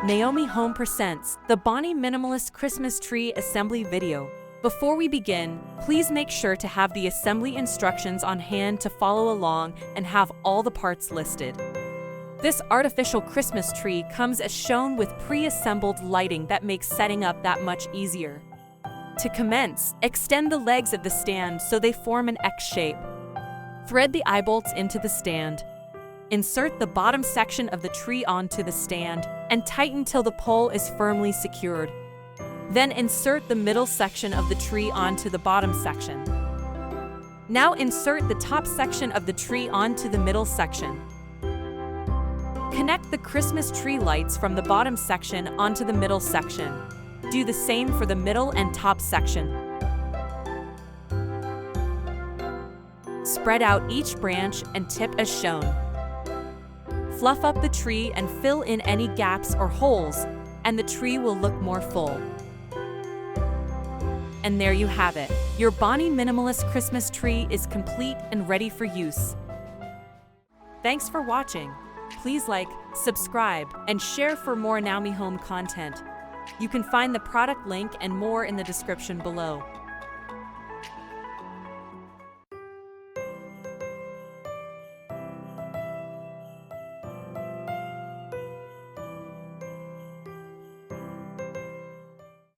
Naomi Home presents the Bonnie Minimalist Christmas Tree Assembly video. Before we begin, please make sure to have the assembly instructions on hand to follow along and have all the parts listed. This artificial Christmas tree comes as shown with pre-assembled lighting that makes setting up that much easier. To commence, extend the legs of the stand so they form an X shape. Thread the eye bolts into the stand. Insert the bottom section of the tree onto the stand and tighten till the pole is firmly secured. Then insert the middle section of the tree onto the bottom section. Now insert the top section of the tree onto the middle section. Connect the Christmas tree lights from the bottom section onto the middle section. Do the same for the middle and top section. Spread out each branch and tip as shown. Fluff up the tree and fill in any gaps or holes, and the tree will look more full. And there you have it. Your Bonnie Minimalist Christmas tree is complete and ready for use. Thanks for watching. Please like, subscribe, and share for more Naomi Home content. You can find the product link and more in the description below.